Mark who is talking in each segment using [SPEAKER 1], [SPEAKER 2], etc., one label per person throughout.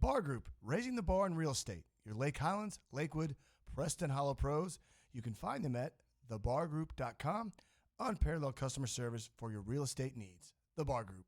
[SPEAKER 1] Bar Group, raising the bar in real estate. Your Lake Highlands, Lakewood, Preston Hollow pros. You can find them at thebargroup.com. Unparalleled customer service for your real estate needs. The Bar Group.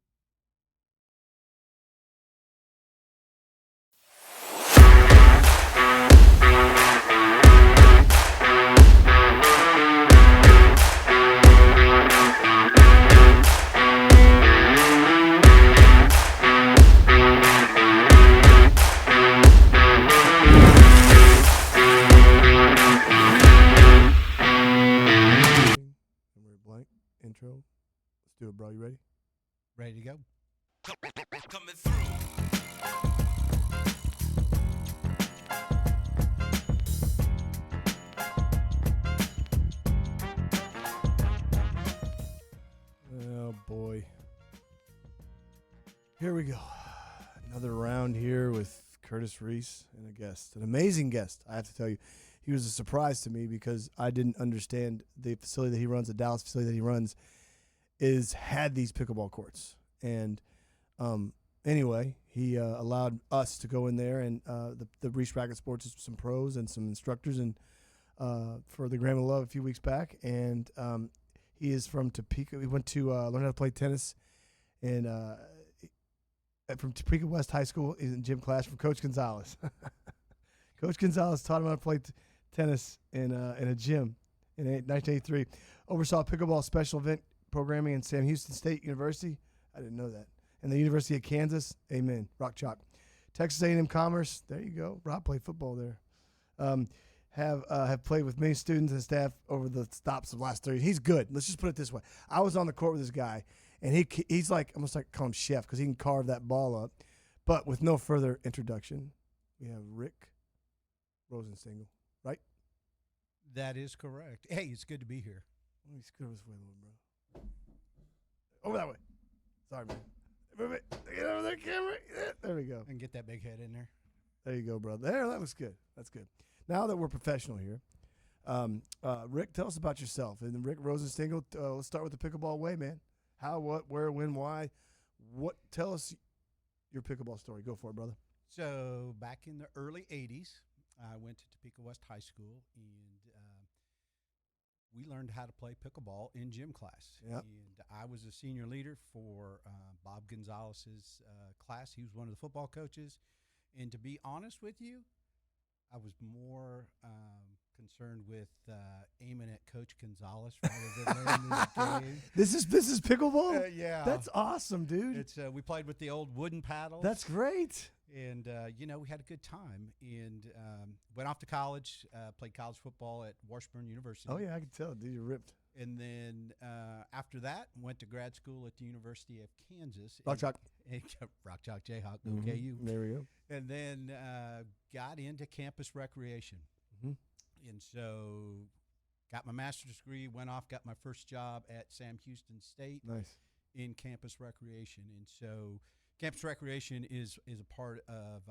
[SPEAKER 1] Intro. Let's do it, bro. You ready?
[SPEAKER 2] Ready to go.
[SPEAKER 3] Coming through.
[SPEAKER 1] Oh, boy. Here we go. Another round here with Curtis Reese and a guest. An amazing guest, I have to tell you. He was a surprise to me because I didn't understand the facility that he runs, the Dallas facility that he runs, had these pickleball courts. And anyway, he allowed us to go in there, and the Reese Racket Sports is some pros and some instructors and for the Graham of Love a few weeks back. And he is from Topeka. We went to learn how to play tennis, and from Topeka West High School. He's in gym class from Coach Gonzales. Coach Gonzales taught him how to play tennis in a gym in 1983. Oversaw pickleball special event programming in Sam Houston State University. I didn't know that. And the University of Kansas. Amen. Rock chalk. Texas A&M Commerce. There you go. Rob played football there. Have played with many students and staff over the stops of the last 30. He's good. Let's just put it this way. I was on the court with this guy, and he's like almost like call him chef because he can carve that ball up. But with no further introduction, we have Rick Rosentengle, right?
[SPEAKER 2] That is correct. Hey, it's good to be here.
[SPEAKER 1] Let me scoot this way a little, bro. Over that way. Sorry, man. Move it. Get over there, camera. Yeah, there we go.
[SPEAKER 2] And get that big head in there.
[SPEAKER 1] There you go, bro. There, that looks good. That's good. Now that we're professional here, Rick, tell us about yourself. And Rick Rosentengle, let's start with the pickleball way, man. How, what, where, when, why? Tell us your pickleball story. Go for it, brother.
[SPEAKER 2] So back in the early 80s, I went to Topeka West High School, and we learned how to play pickleball in gym class.
[SPEAKER 1] Yep.
[SPEAKER 2] And I was a senior leader for Bob Gonzales' class. He was one of the football coaches. And to be honest with you, I was more concerned with aiming at Coach Gonzales rather than learning this game.
[SPEAKER 1] This is pickleball?
[SPEAKER 2] Yeah.
[SPEAKER 1] That's awesome, dude.
[SPEAKER 2] It's we played with the old wooden paddles.
[SPEAKER 1] That's great.
[SPEAKER 2] And, we had a good time. And went off to college, played college football at Washburn University.
[SPEAKER 1] Oh, yeah, I can tell. Dude, you're ripped.
[SPEAKER 2] And then after that, went to grad school at the University of Kansas.
[SPEAKER 1] Rock Chalk.
[SPEAKER 2] Rock Chalk Jayhawk,
[SPEAKER 1] Mm-hmm.
[SPEAKER 2] OKU.
[SPEAKER 1] There we go.
[SPEAKER 2] And then got into Campus Reccreation.
[SPEAKER 1] Mm-hmm.
[SPEAKER 2] And so got my master's degree, went off, got my first job at Sam Houston State.
[SPEAKER 1] Nice.
[SPEAKER 2] In Campus Reccreation. And so Campus Recreation is a part of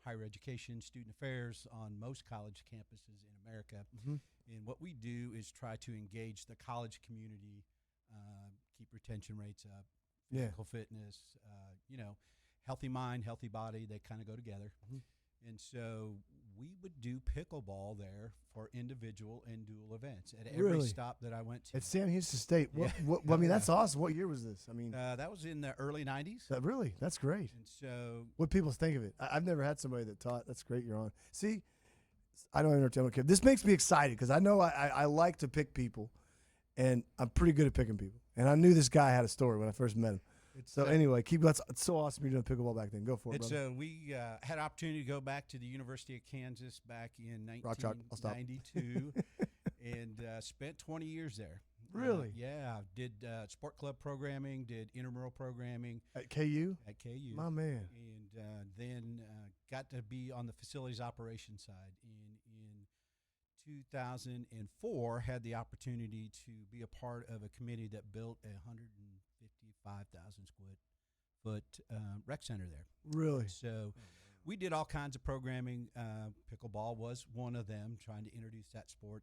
[SPEAKER 2] higher education, student affairs on most college campuses in America.
[SPEAKER 1] Mm-hmm.
[SPEAKER 2] And what we do is try to engage the college community, keep retention rates up, physical fitness, healthy mind, healthy body. They kind of go together. Mm-hmm. And so we would do pickleball there for individual and dual events at every stop that I went to.
[SPEAKER 1] At Sam Houston State. I mean, that's awesome. What year was this? I mean,
[SPEAKER 2] that was in the early 90s.
[SPEAKER 1] Really? That's great.
[SPEAKER 2] And so
[SPEAKER 1] what people think of it. I've never had somebody that taught. That's great. You're on. See, I don't understand. Okay, this makes me excited because I know I like to pick people, and I'm pretty good at picking people. And I knew this guy had a story when I first met him. Anyway, it's so awesome you're doing pickleball back then. Go for it, brother.
[SPEAKER 2] We had opportunity to go back to the University of Kansas back in 1992 and spent 20 years there.
[SPEAKER 1] Really?
[SPEAKER 2] Yeah. Did sport club programming, did intramural programming.
[SPEAKER 1] At KU?
[SPEAKER 2] At KU.
[SPEAKER 1] My man.
[SPEAKER 2] And then got to be on the facilities operations side. In 2004, had the opportunity to be a part of a committee that built a 155,000 square foot rec center there.
[SPEAKER 1] Really?
[SPEAKER 2] So we did all kinds of programming. Pickleball was one of them, trying to introduce that sport.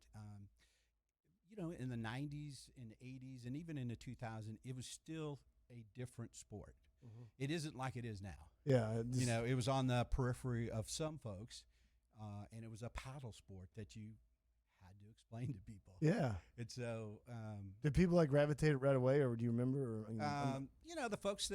[SPEAKER 2] In the 90s, in the 80s, and even in the 2000s, it was still a different sport. It isn't like it is now.
[SPEAKER 1] Yeah.
[SPEAKER 2] You know, it was on the periphery of some folks, and it was a paddle sport that you had to explain to people.
[SPEAKER 1] Yeah.
[SPEAKER 2] And so,
[SPEAKER 1] Did people like gravitate right away, or do you remember? Or,
[SPEAKER 2] you know, the folks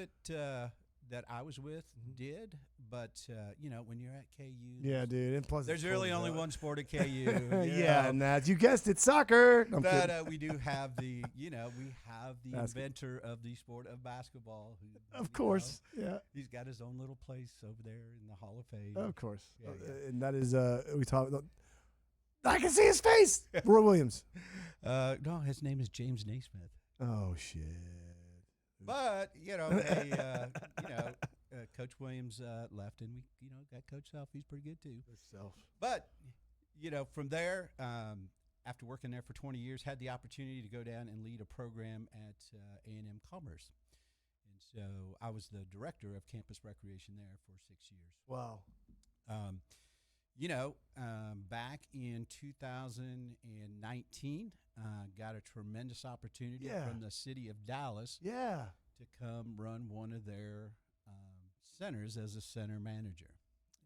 [SPEAKER 2] that I was with did, but you know, when you're at KU,
[SPEAKER 1] yeah, dude. And plus,
[SPEAKER 2] there's
[SPEAKER 1] it's
[SPEAKER 2] really
[SPEAKER 1] cold
[SPEAKER 2] only
[SPEAKER 1] out.
[SPEAKER 2] one sport at KU.
[SPEAKER 1] Yeah, and that you guessed it, soccer. I'm kidding.
[SPEAKER 2] But we do have the, you know, we have the inventor of the sport of basketball. Who,
[SPEAKER 1] Of course, yeah.
[SPEAKER 2] he's got his own little place over there in the Hall of Fame.
[SPEAKER 1] Of course,
[SPEAKER 2] Yeah, yeah.
[SPEAKER 1] and that is we talk. I can see his face. Roy Williams.
[SPEAKER 2] No, his name is James Naismith.
[SPEAKER 1] Oh shit.
[SPEAKER 2] But you know, Coach Williams left, and we, you know, got Coach Self. He's pretty good too. But you know, from there, after working there for 20 years, had the opportunity to go down and lead a program at A&M Commerce, and so I was the director of Campus Recreation there for 6 years.
[SPEAKER 1] Wow.
[SPEAKER 2] You know, back in 2019, got a tremendous opportunity from the city of Dallas
[SPEAKER 1] Yeah.
[SPEAKER 2] to come run one of their centers as a center manager.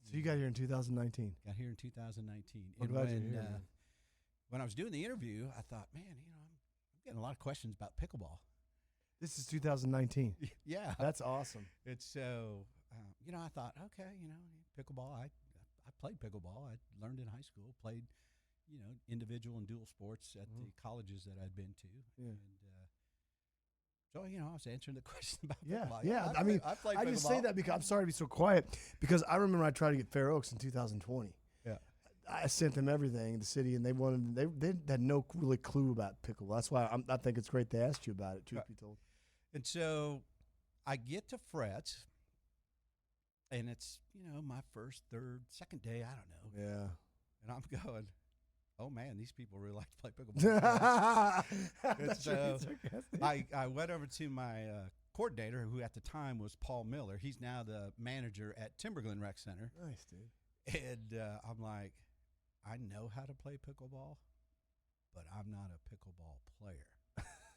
[SPEAKER 1] So you got here in 2019.
[SPEAKER 2] Got here in 2019.
[SPEAKER 1] I'm
[SPEAKER 2] And
[SPEAKER 1] glad
[SPEAKER 2] when,
[SPEAKER 1] you're here, man.
[SPEAKER 2] when I was doing the interview, I thought, man, you know, I'm getting a lot of questions about pickleball.
[SPEAKER 1] This is 2019.
[SPEAKER 2] Yeah.
[SPEAKER 1] That's awesome.
[SPEAKER 2] It's so, you know, I thought, okay, you know, pickleball, I played pickleball. I learned in high school, played, you know, individual and dual sports at the colleges that I'd been to.
[SPEAKER 1] Yeah.
[SPEAKER 2] And so, you know, I was answering the question about
[SPEAKER 1] Yeah,
[SPEAKER 2] pickleball.
[SPEAKER 1] yeah.
[SPEAKER 2] I mean, I played
[SPEAKER 1] I
[SPEAKER 2] pickleball.
[SPEAKER 1] just say that because I'm sorry to be so quiet, because I remember I tried to get Fair Oaks in 2020.
[SPEAKER 2] Yeah.
[SPEAKER 1] I sent them everything, the city, and they had no really clue about pickleball. That's why I think it's great they asked you about it, truth be told.
[SPEAKER 2] And so I get to Fretz, and it's, you know, my first, third, second day, I don't know.
[SPEAKER 1] Yeah.
[SPEAKER 2] And I'm going, oh, man, these people really like to play pickleball.
[SPEAKER 1] That's
[SPEAKER 2] so
[SPEAKER 1] sarcastic.
[SPEAKER 2] I went over to my coordinator, who at the time was Paul Miller. He's now the manager at Timberglen Rec Center.
[SPEAKER 1] Nice, dude.
[SPEAKER 2] And I'm like, I know how to play pickleball, but I'm not a pickleball player.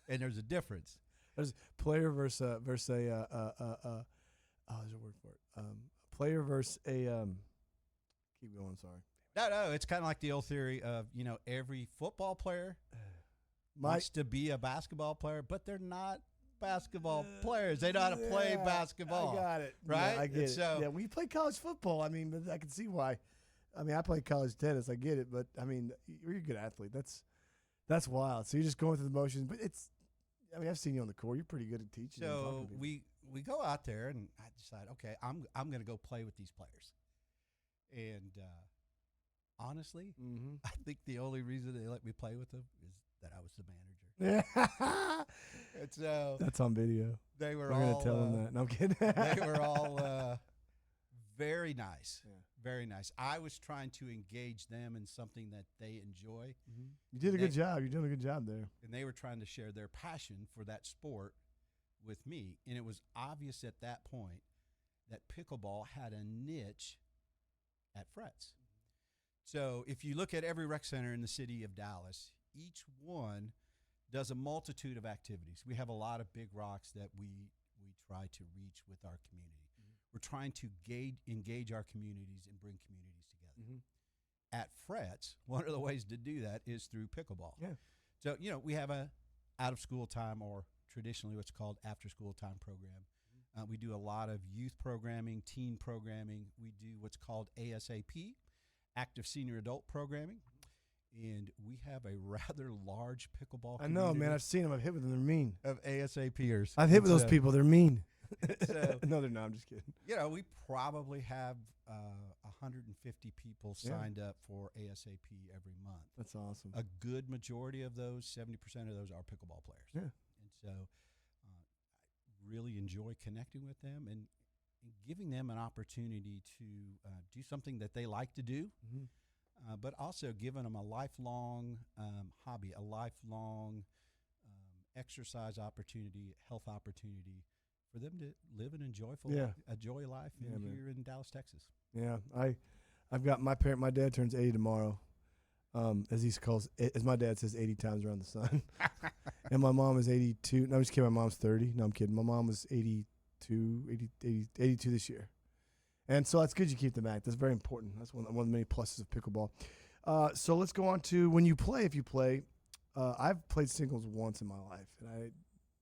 [SPEAKER 2] And there's a difference.
[SPEAKER 1] There's player versus a there's a word for it. Player versus a keep going, sorry.
[SPEAKER 2] No, it's kind of like the old theory of, you know, every football player wants to be a basketball player, but they're not basketball players. They know how to play basketball.
[SPEAKER 1] I got it.
[SPEAKER 2] Right?
[SPEAKER 1] Yeah, I get it.
[SPEAKER 2] So,
[SPEAKER 1] yeah, we play college football. I mean, but I can see why. I mean, I played college tennis. I get it, but I mean, you're a good athlete. That's wild. So you're just going through the motions, but it's. I mean, I've seen you on the court. You're pretty good at teaching. and talking
[SPEAKER 2] so
[SPEAKER 1] to people.
[SPEAKER 2] we go out there, and I decide, okay, I'm going to go play with these players. And honestly, I think the only reason they let me play with them is that I was the manager.
[SPEAKER 1] Yeah.
[SPEAKER 2] And so
[SPEAKER 1] That's on video.
[SPEAKER 2] they were
[SPEAKER 1] We're
[SPEAKER 2] all
[SPEAKER 1] gonna tell them that. No, I'm kidding.
[SPEAKER 2] they were all very nice.
[SPEAKER 1] Yeah.
[SPEAKER 2] Very nice. I was trying to engage them in something that they enjoy,
[SPEAKER 1] You did a good job. You're doing a good job there.
[SPEAKER 2] and they were trying to share their passion for that sport with me. And it was obvious at that point that pickleball had a niche at Fretz. So if you look at every rec center in the city of Dallas, each one does a multitude of activities. We have a lot of big rocks that we try to reach with our community. We're trying to engage our communities and bring communities together. At Fretz, one of the ways to do that is through pickleball.
[SPEAKER 1] Yeah.
[SPEAKER 2] So, you know, we have a out-of-school time, or traditionally what's called after-school time program. We do a lot of youth programming, teen programming. We do what's called ASAP, Active Senior Adult Programming. And we have a rather large pickleball
[SPEAKER 1] I know, man. I've seen them. I've hit with them. They're mean.
[SPEAKER 2] of ASAPers.
[SPEAKER 1] I've hit with those people. They're mean.
[SPEAKER 2] So,
[SPEAKER 1] no, they're not. I'm just kidding.
[SPEAKER 2] you know, we probably have 150 people signed up for ASAP every month.
[SPEAKER 1] That's awesome.
[SPEAKER 2] A good majority of those, 70% of those, are pickleball players.
[SPEAKER 1] Yeah.
[SPEAKER 2] And so I really enjoy connecting with them and giving them an opportunity to do something that they like to do, but also giving them a lifelong hobby, a lifelong exercise opportunity, health opportunity for them to live an enjoyable, a joy life here in Dallas, Texas.
[SPEAKER 1] Yeah, I've got my parent. My dad turns 80 tomorrow. As my dad says, 80 times around the sun. And my mom is 82. No, I'm just kidding. My mom's 30. No, I'm kidding. My mom was 82 82, 82 this year. And so that's good you keep them active. That's very important. That's one of the many pluses of pickleball. So let's go on to when you play, if you play. I've played singles once in my life, and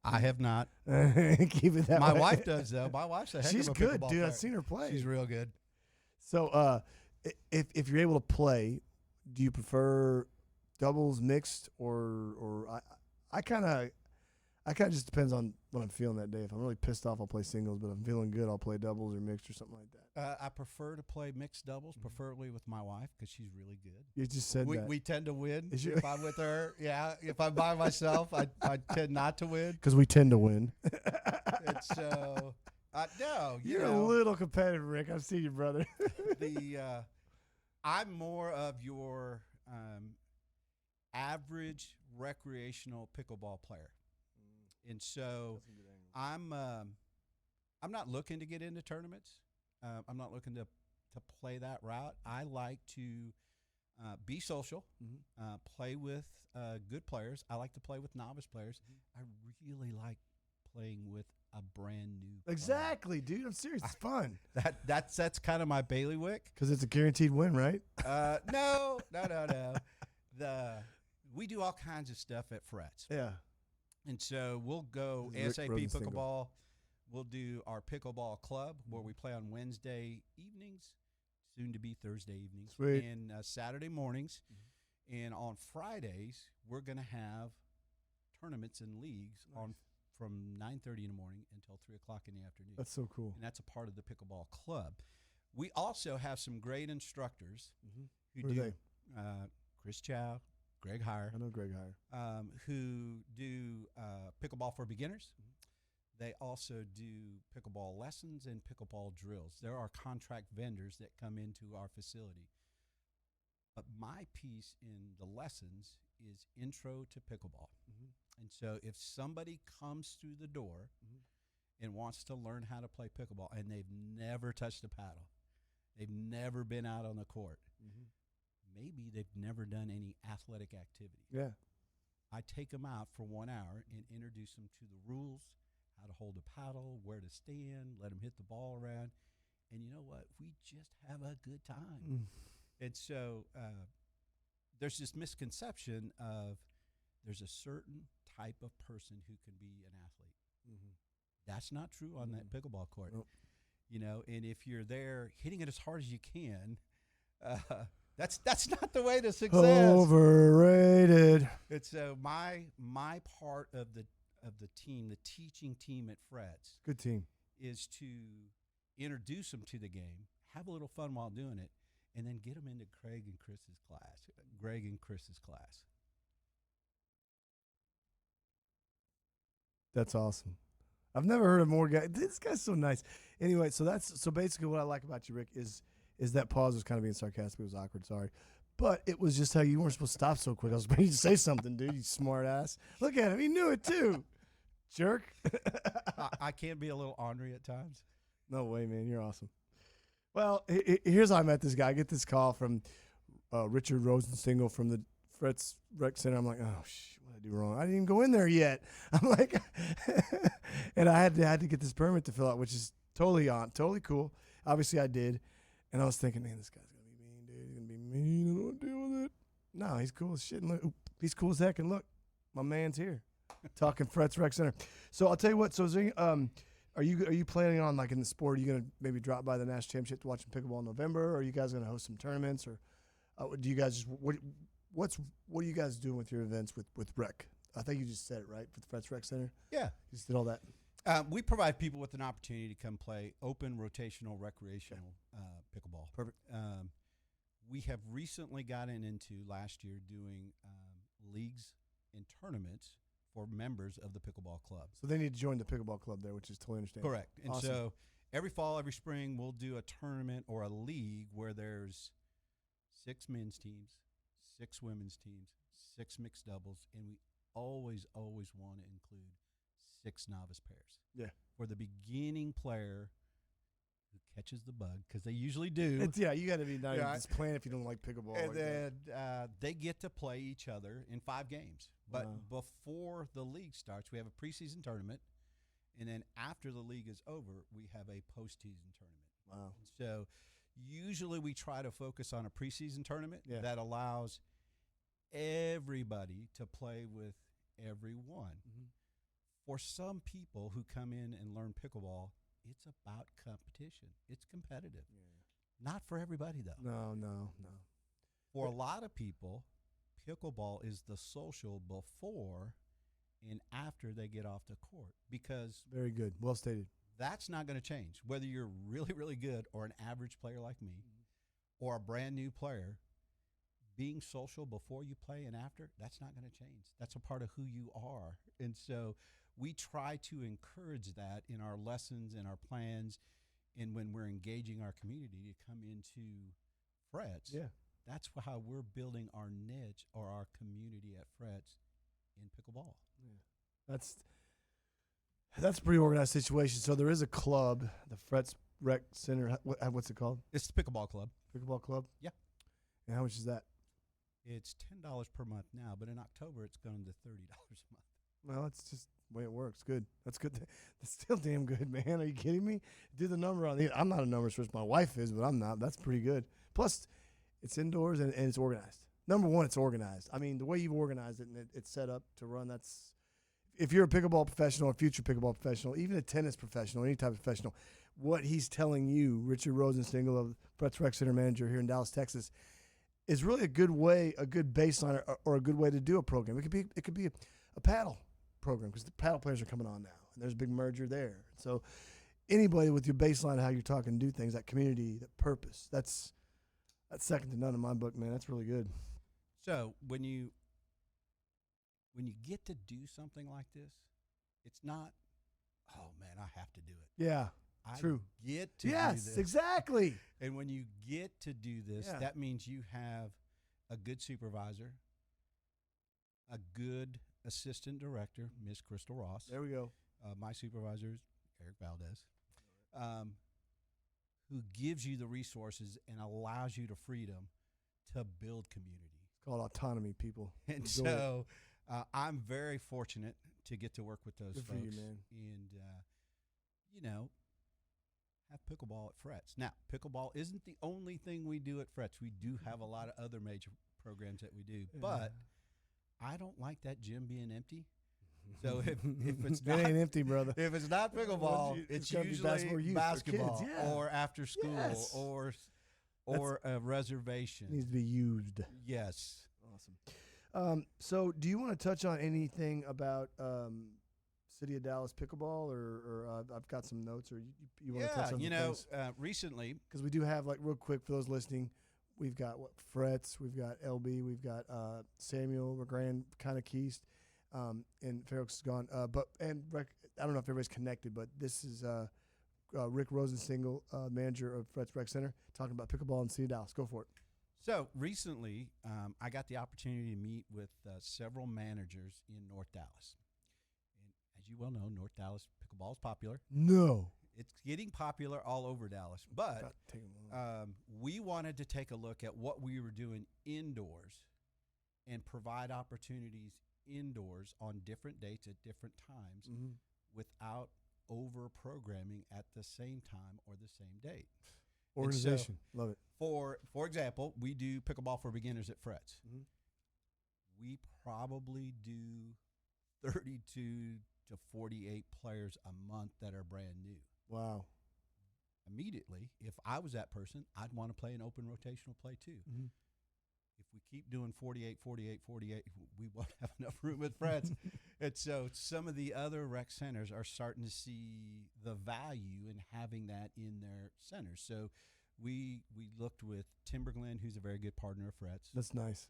[SPEAKER 2] I have not.
[SPEAKER 1] keep it that
[SPEAKER 2] My
[SPEAKER 1] way.
[SPEAKER 2] wife does, though. My wife's a heck
[SPEAKER 1] She's
[SPEAKER 2] of a
[SPEAKER 1] good,
[SPEAKER 2] pickleball
[SPEAKER 1] dude.
[SPEAKER 2] player.
[SPEAKER 1] I've seen her play.
[SPEAKER 2] She's real good.
[SPEAKER 1] So if you're able to play, do you prefer doubles, mixed, or I kind of just depends on what I'm feeling that day. If I'm really pissed off, I'll play singles, but if I'm feeling good, I'll play doubles or mixed or something like that.
[SPEAKER 2] I prefer to play mixed doubles, preferably with my wife, because she's really good.
[SPEAKER 1] You just said that.
[SPEAKER 2] We tend to win
[SPEAKER 1] If
[SPEAKER 2] I'm with her. Yeah, if I'm by myself, I tend not to win.
[SPEAKER 1] Because we tend to win.
[SPEAKER 2] And so, no,
[SPEAKER 1] You're a little competitive, Rick. I've seen you, brother.
[SPEAKER 2] I'm more of your average recreational pickleball player, and so I'm not looking to get into tournaments. I'm not looking to play that route. I like to be social, play with good players. I like to play with novice players. I really like playing with a brand new player.
[SPEAKER 1] Exactly, dude. I'm serious. It's fun.
[SPEAKER 2] That's kind of my bailiwick.
[SPEAKER 1] Because it's a guaranteed win, right?
[SPEAKER 2] No. We do all kinds of stuff at Fretz.
[SPEAKER 1] Yeah.
[SPEAKER 2] And so we'll go
[SPEAKER 1] This is
[SPEAKER 2] SAP
[SPEAKER 1] Rick Rosentengle.
[SPEAKER 2] Pickleball. We'll do our pickleball club where we play on Wednesday evenings, soon to be Thursday evenings,
[SPEAKER 1] Sweet.
[SPEAKER 2] and Saturday mornings. And on Fridays, we're going to have tournaments and leagues from 9:30 in the morning until 3 o'clock in the afternoon.
[SPEAKER 1] That's so cool.
[SPEAKER 2] And that's a part of the pickleball club. We also have some great instructors who
[SPEAKER 1] Who are
[SPEAKER 2] do
[SPEAKER 1] they?
[SPEAKER 2] Chris Chow, Greg Heyer,
[SPEAKER 1] I know Greg Heyer.
[SPEAKER 2] who do pickleball for beginners. They also do pickleball lessons and pickleball drills. There are contract vendors that come into our facility. But my piece in the lessons is intro to pickleball. And so if somebody comes through the door and wants to learn how to play pickleball and they've never touched a paddle, they've never been out on the court, maybe they've never done any athletic activity.
[SPEAKER 1] Yeah.
[SPEAKER 2] I take them out for 1 hour and introduce them to the rules, how to hold a paddle, where to stand, let them hit the ball around. And you know what? We just have a good time. And so there's this misconception of there's a certain type of person who can be an athlete. That's not true on that pickleball court.
[SPEAKER 1] Nope.
[SPEAKER 2] You know, and if you're there hitting it as hard as you can, that's not the way to success.
[SPEAKER 1] Overrated.
[SPEAKER 2] And so my part of the team, the teaching team at Fretz,
[SPEAKER 1] Good team.
[SPEAKER 2] is to introduce them to the game, have a little fun while doing it, and then get them into Greg and Chris's class.
[SPEAKER 1] That's awesome. I've never heard of more guys. This guy's so nice. Anyway, so basically what I like about you, Rick, is that pause was kind of being sarcastic. It was awkward. Sorry. But it was just how you weren't supposed to stop so quick. I was ready to say something, dude. You smart ass. Look at him. He knew it too. Jerk.
[SPEAKER 2] I can be a little ornery at times.
[SPEAKER 1] No way, man. You're awesome. Well, here's how I met this guy. I get this call from Richard Rosentengle from the Fretz Rec Center. I'm like, oh, what did I do wrong? I didn't even go in there yet. I'm like, and I had to get this permit to fill out, which is totally cool. Obviously, I did. And I was thinking, man, this guy's going to be mean, dude. He's going to be mean. I don't want to deal with it. No, he's cool as shit. And look, he's cool as heck. And look, my man's here talking Fretz Rec Center. So I'll tell you what. So is there, are you planning on, like, in the sport, are you going to maybe drop by the national championship to watch pickleball in November? Or are you guys going to host some tournaments? Or do you guys just what are you guys doing with your events with Rec? I think you just said it, right, for the Fretz Rec Center?
[SPEAKER 2] Yeah.
[SPEAKER 1] You just did all that?
[SPEAKER 2] We provide people with an opportunity to come play open, rotational, recreational pickleball.
[SPEAKER 1] Perfect.
[SPEAKER 2] We have recently gotten into last year doing leagues and tournaments for members of the pickleball club.
[SPEAKER 1] So they need to join the pickleball club there, which is totally understandable.
[SPEAKER 2] Correct. And
[SPEAKER 1] awesome.
[SPEAKER 2] so every fall, every spring, we'll do a tournament or a league where there's 6 men's teams, 6 women's teams, 6 mixed doubles, and we always want to include 6 novice pairs.
[SPEAKER 1] Yeah.
[SPEAKER 2] For the beginning player who catches the bug, because they usually do.
[SPEAKER 1] You got to be not even
[SPEAKER 2] Yeah.
[SPEAKER 1] just playing if you don't like pickleball.
[SPEAKER 2] And
[SPEAKER 1] like
[SPEAKER 2] then they get to play each other in 5 games. But
[SPEAKER 1] Wow.
[SPEAKER 2] before the league starts, we have a preseason tournament, And then after the league is over, we have a postseason tournament.
[SPEAKER 1] Wow.
[SPEAKER 2] So usually we try to focus on a preseason tournament
[SPEAKER 1] Yeah.
[SPEAKER 2] that allows everybody to play with everyone.
[SPEAKER 1] Mm-hmm.
[SPEAKER 2] For some people who come in and learn pickleball, it's about competition. It's competitive.
[SPEAKER 1] Yeah.
[SPEAKER 2] Not for everybody, though.
[SPEAKER 1] No.
[SPEAKER 2] For a lot of people, pickleball is the social before and after they get off the court, because
[SPEAKER 1] Very good. Well stated.
[SPEAKER 2] that's not going to change. Whether you're really, really good or an average player like me or a brand new player, being social before you play and after, that's not going to change. That's a part of who you are. And so we try to encourage that in our lessons and our plans, and when we're engaging our community to come into Fretz.
[SPEAKER 1] Yeah.
[SPEAKER 2] That's how we're building our niche or our community at Fretz in pickleball.
[SPEAKER 1] Yeah. That's a pretty organized situation. So there is a club, the Fretz Rec Center. What's it called?
[SPEAKER 2] It's the Pickleball Club.
[SPEAKER 1] Pickleball Club?
[SPEAKER 2] Yeah.
[SPEAKER 1] And how much is that?
[SPEAKER 2] It's $10 per month now, but in October it's going to $30 a month.
[SPEAKER 1] Well, it's just the way it works. Good. That's good. That's still damn good, man. Are you kidding me? Do the number on the. I'm not a numbers person. My wife is, but I'm not. That's pretty good. Plus, it's indoors and it's organized. Number one, it's organized. I mean, the way you've organized it and it's set up to run, that's. If you're a pickleball professional, a future pickleball professional, even a tennis professional, any type of professional, what he's telling you, Richard Rosentengle of Fretz Rec Center manager here in Dallas, Texas, is really a good way, a good baseline, or a good way to do a program. It could be a paddle program, because the paddle players are coming on now, and there's a big merger there. So anybody with your baseline of how you're talking, do things, that community, that purpose, that's second to none in my book, man. That's really good.
[SPEAKER 2] So when you get to do something like this, it's not, oh man, I have to do it.
[SPEAKER 1] Yeah,
[SPEAKER 2] I
[SPEAKER 1] true.
[SPEAKER 2] get to do
[SPEAKER 1] Yes,
[SPEAKER 2] this.
[SPEAKER 1] exactly.
[SPEAKER 2] And when you get to do this,
[SPEAKER 1] Yeah.
[SPEAKER 2] that means you have a good supervisor, a good assistant director, Miss Crystal Ross.
[SPEAKER 1] There we go.
[SPEAKER 2] My supervisor is Eric Valdez, who gives you the resources and allows you the freedom to build community.
[SPEAKER 1] It's called autonomy, people.
[SPEAKER 2] And
[SPEAKER 1] Enjoy
[SPEAKER 2] so I'm very fortunate to get to work with those
[SPEAKER 1] Good for
[SPEAKER 2] folks.
[SPEAKER 1] you, man.
[SPEAKER 2] And, have pickleball at Fretz. Now, pickleball isn't the only thing we do at Fretz. We do have a lot of other major programs that we do.
[SPEAKER 1] Yeah.
[SPEAKER 2] But I don't like that gym being empty. So if it's
[SPEAKER 1] it
[SPEAKER 2] not
[SPEAKER 1] ain't empty, brother.
[SPEAKER 2] if it's not pickleball,
[SPEAKER 1] It's
[SPEAKER 2] it's
[SPEAKER 1] gotta be
[SPEAKER 2] usually
[SPEAKER 1] basketball youth for kids, yeah.
[SPEAKER 2] or after school
[SPEAKER 1] Yes.
[SPEAKER 2] or a reservation.
[SPEAKER 1] It needs to be used.
[SPEAKER 2] Yes.
[SPEAKER 1] Awesome. So do you want to touch on anything about City of Dallas pickleball, or I've got some notes, or you want to touch on some things?
[SPEAKER 2] Recently,
[SPEAKER 1] Because we do have, like, real quick for those listening, we've got Fretz, we've got LB, we've got Samuel, McGran, kind of Keast, and Fairhoeks is gone. I don't know if everybody's connected, but this is Rick Rosentengle, manager of Fretz Rec Center, talking about pickleball in the City of Dallas. Go for it.
[SPEAKER 2] So recently, I got the opportunity to meet with several managers in North Dallas. And as you well know, North Dallas pickleball is popular.
[SPEAKER 1] No.
[SPEAKER 2] It's getting popular all over Dallas. But
[SPEAKER 1] About to take 'em long.
[SPEAKER 2] we wanted to take a look at what we were doing indoors and provide opportunities indoors on different dates at different times
[SPEAKER 1] Mhm.
[SPEAKER 2] without over-programming at the same time or the same date.
[SPEAKER 1] Organization. Love it.
[SPEAKER 2] For example, we do pickleball for beginners at Fretz.
[SPEAKER 1] Mhm.
[SPEAKER 2] We probably do 32 to 48 players a month that are brand new.
[SPEAKER 1] Wow.
[SPEAKER 2] Immediately, if I was that person, I'd want to play an open rotational play too.
[SPEAKER 1] Mhm.
[SPEAKER 2] If we keep doing 48, 48, 48, we won't have enough room at Fretz. And so some of the other rec centers are starting to see the value in having that in their centers. So we looked with Timberglen, who's a very good partner of Fretz.
[SPEAKER 1] That's nice.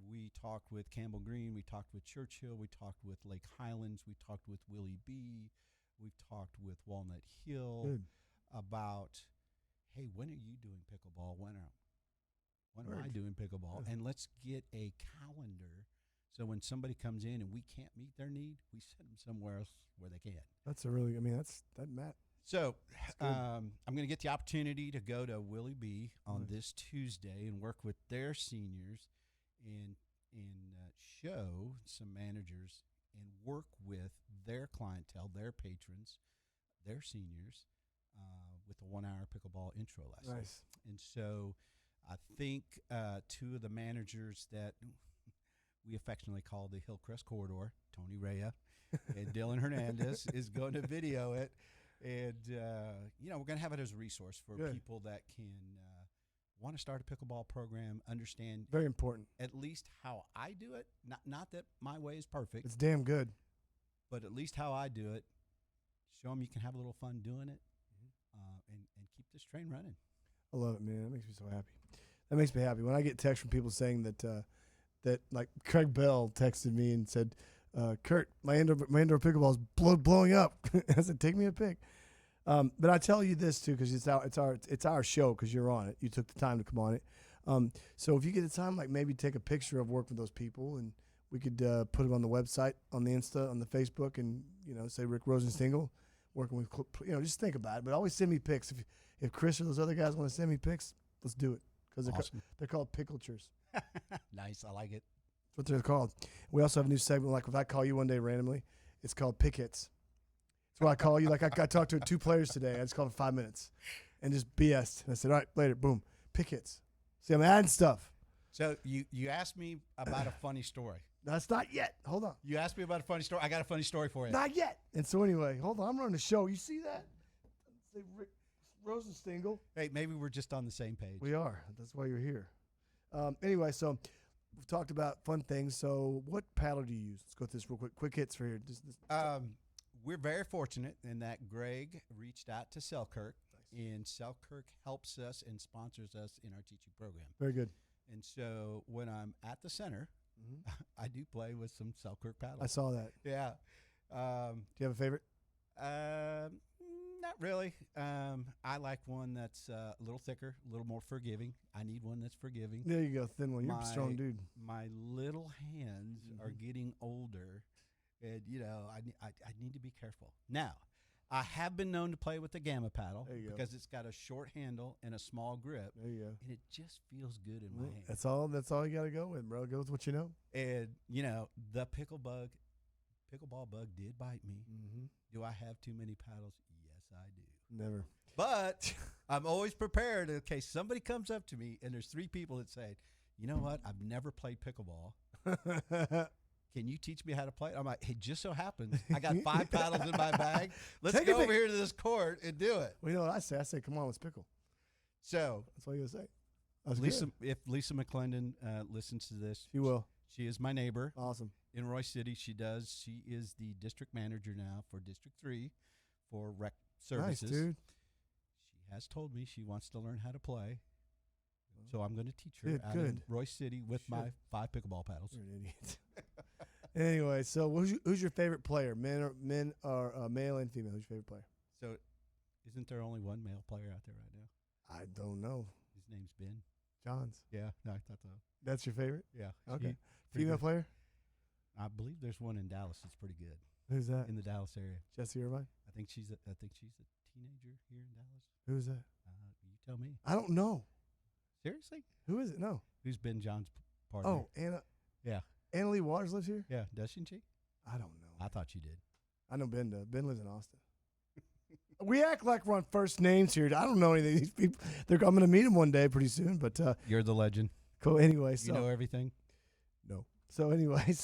[SPEAKER 2] We talked with Campbell Green. We talked with Churchill. We talked with Lake Highlands. We talked with Willie B. We've talked with Walnut Hill
[SPEAKER 1] Good.
[SPEAKER 2] about, hey, when are you doing pickleball? When am I
[SPEAKER 1] Word.
[SPEAKER 2] doing pickleball?
[SPEAKER 1] Yeah.
[SPEAKER 2] And let's get a calendar so when somebody comes in and we can't meet their need, we send them somewhere else where they can.
[SPEAKER 1] That's a really, I mean, that Matt.
[SPEAKER 2] So
[SPEAKER 1] good.
[SPEAKER 2] I'm going to get the opportunity to go to Willie B on
[SPEAKER 1] Nice.
[SPEAKER 2] this Tuesday and work with their seniors and show some managers and work with their clientele, their patrons, their seniors, with a 1-hour pickleball intro lesson.
[SPEAKER 1] Nice.
[SPEAKER 2] And so I think two of the managers that we affectionately call the Hillcrest Corridor, Tony Rea and Dylan Hernandez, is going to video it. And, we're going to have it as a resource for
[SPEAKER 1] Good.
[SPEAKER 2] people that can want to start a pickleball program, understand
[SPEAKER 1] Very important.
[SPEAKER 2] at least how I do it. Not that my way is perfect,
[SPEAKER 1] It's damn good.
[SPEAKER 2] but at least how I do it. Show them you can have a little fun doing it, and keep this train running.
[SPEAKER 1] I love it, man. That makes me so happy. That makes me happy when I get texts from people saying that like Craig Bell texted me and said, "Kurt, my indoor pickleball is blowing up." I said, "Take me a pic." But I tell you this too, because it's our show, because you're on it. You took the time to come on it. So if you get the time, like maybe take a picture of working with those people, and we could put it on the website, on the Insta, on the Facebook, and say Rick Rosentengle working with. Just think about it. But always send me pics. If Chris or those other guys want to send me pics, let's do it, because
[SPEAKER 2] Awesome.
[SPEAKER 1] they're called picklechers.
[SPEAKER 2] Nice. I like it.
[SPEAKER 1] That's what they're called. We also have a new segment. Like if I call you one day randomly, it's called Pick Hits. That's why I call you. Like I talked to 2 players today. I just called for 5 minutes and just BS'd. And I said, all right, later, boom, Pick Hits. See, I'm adding stuff.
[SPEAKER 2] So you asked me about a funny story.
[SPEAKER 1] That's not yet. Hold on.
[SPEAKER 2] You asked me about a funny story. I got a funny story for you.
[SPEAKER 1] Not yet. And so anyway, hold on. I'm running the show. You see that? Say Rick Rosentengle.
[SPEAKER 2] Hey, maybe we're just on the same page.
[SPEAKER 1] We are. That's why you're here. Anyway, so we've talked about fun things. So what paddle do you use? Let's go through this real quick. Quick hits for here.
[SPEAKER 2] We're very fortunate in that Greg reached out to Selkirk, and Selkirk helps us and sponsors us in our teaching program.
[SPEAKER 1] Very good.
[SPEAKER 2] And so when I'm at the center, I do play with some Selkirk paddles.
[SPEAKER 1] I saw that.
[SPEAKER 2] Yeah.
[SPEAKER 1] Do you have a favorite?
[SPEAKER 2] Not really. I like one that's a little thicker, a little more forgiving. I need one that's forgiving.
[SPEAKER 1] There you go, thin one. You're a strong dude.
[SPEAKER 2] My little hands are getting older, and I need to be careful. Now, I have been known to play with the Gamma paddle because it's got a short handle and a small grip.
[SPEAKER 1] There you go.
[SPEAKER 2] And it just feels good in my hand.
[SPEAKER 1] That's all you got to go with, bro. Go with what you know.
[SPEAKER 2] And the pickleball bug did bite me. Do I have too many paddles? Yes, I do.
[SPEAKER 1] Never.
[SPEAKER 2] But I'm always prepared in case somebody comes up to me and there's 3 people that say, "You know what? I've never played pickleball. Can you teach me how to play?" I'm like, "It just so happens I got 5 paddles in my bag. Let's go over here to this court and do it."
[SPEAKER 1] Well, you know what I say? I say, "Come on, let's pickle."
[SPEAKER 2] So
[SPEAKER 1] that's all you gotta say.
[SPEAKER 2] If Lisa McClendon listens to this,
[SPEAKER 1] she will.
[SPEAKER 2] She is my neighbor.
[SPEAKER 1] Awesome.
[SPEAKER 2] In Roy City, she is the district manager now for District 3 for rec services.
[SPEAKER 1] Nice, dude.
[SPEAKER 2] She has told me she wants to learn how to play. So I'm going to teach her out
[SPEAKER 1] good.
[SPEAKER 2] in Roy City with my 5 pickleball paddles.
[SPEAKER 1] You're an idiot. Anyway, so who's your favorite player? Men or male and female? Who's your favorite player?
[SPEAKER 2] So isn't there only one male player out there right now?
[SPEAKER 1] I don't know.
[SPEAKER 2] His name's Ben.
[SPEAKER 1] Johns.
[SPEAKER 2] Yeah, no, I thought so.
[SPEAKER 1] That's your favorite?
[SPEAKER 2] Yeah.
[SPEAKER 1] Okay. Female player?
[SPEAKER 2] I believe there's one in Dallas that's pretty good.
[SPEAKER 1] Who's that?
[SPEAKER 2] In the Dallas area.
[SPEAKER 1] Jesse Irvine?
[SPEAKER 2] I think she's a teenager here in Dallas.
[SPEAKER 1] Who's that?
[SPEAKER 2] You tell me.
[SPEAKER 1] I don't know.
[SPEAKER 2] Seriously?
[SPEAKER 1] Who is it? No.
[SPEAKER 2] Who's Ben John's partner?
[SPEAKER 1] Oh, Anna.
[SPEAKER 2] Yeah.
[SPEAKER 1] Anna Lee Waters lives here?
[SPEAKER 2] Yeah, doesn't she?
[SPEAKER 1] I don't know.
[SPEAKER 2] I thought you did.
[SPEAKER 1] I know Ben does. Ben lives in Austin. We act like we're on first names here. I don't know any of these people. I'm going to meet them one day pretty soon. But
[SPEAKER 2] you're the legend.
[SPEAKER 1] Cool. Anyway, so
[SPEAKER 2] you know everything.
[SPEAKER 1] No. So anyway,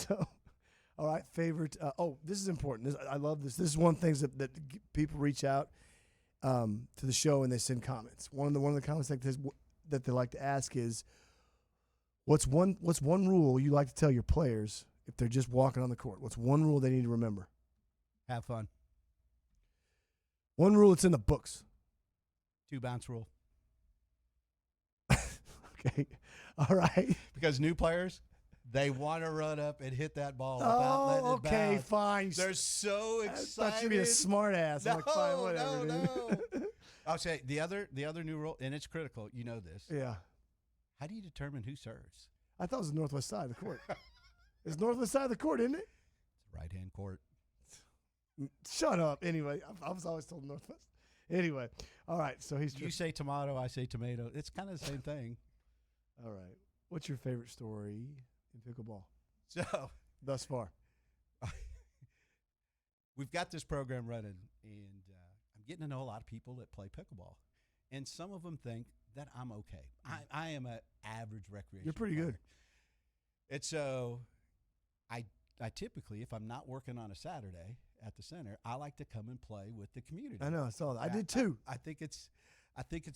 [SPEAKER 1] all right. Favorite. This is important. I love this. This is one of the things that people reach out to the show and they send comments. One of the comments that they like to ask is, what's one rule you like to tell your players if they're just walking on the court? What's one rule they need to remember?
[SPEAKER 2] Have fun.
[SPEAKER 1] One rule that's in the books.
[SPEAKER 2] 2 bounce rule.
[SPEAKER 1] Okay. All right.
[SPEAKER 2] Because new players, they want to run up and hit that ball without letting it bounce.
[SPEAKER 1] Okay, fine.
[SPEAKER 2] They're so excited.
[SPEAKER 1] I thought you'd be a smart ass. I'm like, fine, whatever,
[SPEAKER 2] no. I'll say the other new rule, and it's critical. You know this.
[SPEAKER 1] Yeah.
[SPEAKER 2] How do you determine who serves?
[SPEAKER 1] I thought it was the northwest side of the court. It's northwest side of the court, isn't it?
[SPEAKER 2] It's right-hand court.
[SPEAKER 1] Shut up. Anyway, I was always told northwest. Anyway, all right. So
[SPEAKER 2] you say tomato, I say tomato. It's kind of the same thing.
[SPEAKER 1] All right. What's your favorite story in pickleball?
[SPEAKER 2] So
[SPEAKER 1] thus far.
[SPEAKER 2] we've got this program running, and I'm getting to know a lot of people that play pickleball, and some of them think that I'm okay. I am an average recreation.
[SPEAKER 1] You're pretty
[SPEAKER 2] player.
[SPEAKER 1] good.
[SPEAKER 2] And so I typically, if I'm not working on a Saturday at the center, I like to come and play with the community.
[SPEAKER 1] I know. I saw that. I did too.
[SPEAKER 2] I think it's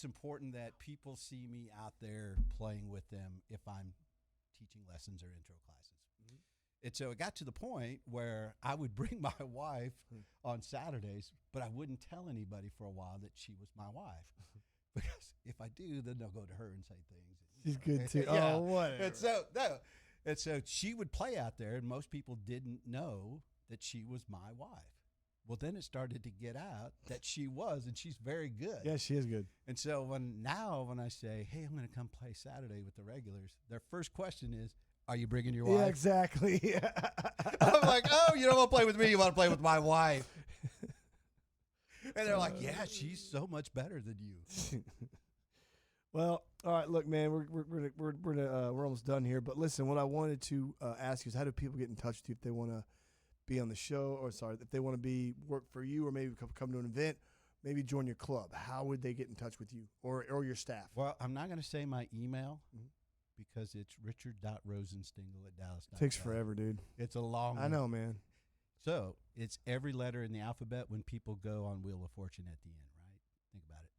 [SPEAKER 2] important that people see me out there playing with them if I'm teaching lessons or intro classes. And so it got to the point where I would bring my wife on Saturdays, but I wouldn't tell anybody for a while that she was my wife. Because if I do, then they'll go to her and say things.
[SPEAKER 1] She's good too.
[SPEAKER 2] Yeah.
[SPEAKER 1] Oh, whatever.
[SPEAKER 2] And so she would play out there, and most people didn't know that she was my wife. Well, then it started to get out that she was, and she's very good.
[SPEAKER 1] Yeah, she is good.
[SPEAKER 2] And so when I say, hey, I'm going to come play Saturday with the regulars, their first question is, are you bringing your wife?
[SPEAKER 1] Yeah, exactly.
[SPEAKER 2] I'm like, oh, you don't want to play with me. You want to play with my wife. And they're like, yeah, she's so much better than you.
[SPEAKER 1] Well, all right. Look, man, we're almost done here. But listen, what I wanted to ask you is, how do people get in touch with you if they want to be on the show, or if they want to work for you, or maybe come to an event, maybe join your club? How would they get in touch with you or your staff?
[SPEAKER 2] Well, I'm not going to say my email because it's richard.rosenstengle@dallas.com.
[SPEAKER 1] Takes forever, dude.
[SPEAKER 2] It's a long.
[SPEAKER 1] I know, man.
[SPEAKER 2] So it's every letter in the alphabet when people go on Wheel of Fortune at the end, right? Think about it.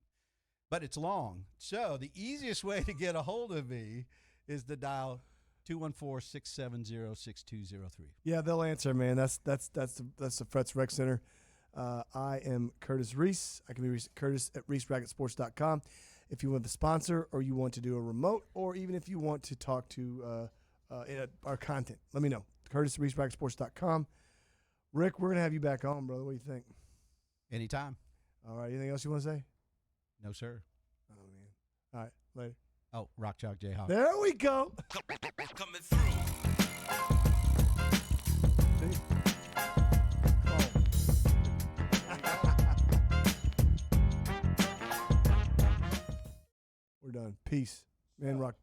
[SPEAKER 2] But it's long. So the easiest way to get a hold of me is to dial 214-670-6203.
[SPEAKER 1] Yeah, they'll answer, man. That's the Fretz Rec Center. I am Curtis Reese. I can be Curtis at ReeseRacketSports.com. If you want to sponsor, or you want to do a remote, or even if you want to talk to our content, let me know. Curtis at ReeseRacketSports.com. Rick, we're going to have you back on, brother. What do you think?
[SPEAKER 2] Anytime.
[SPEAKER 1] All right. Anything else you want to say?
[SPEAKER 2] No, sir.
[SPEAKER 1] Oh, man. All right. Later.
[SPEAKER 2] Oh, Rock Chalk Jayhawk.
[SPEAKER 1] There we go.
[SPEAKER 3] Coming through.
[SPEAKER 1] See? We're done. Peace. Man, Rock.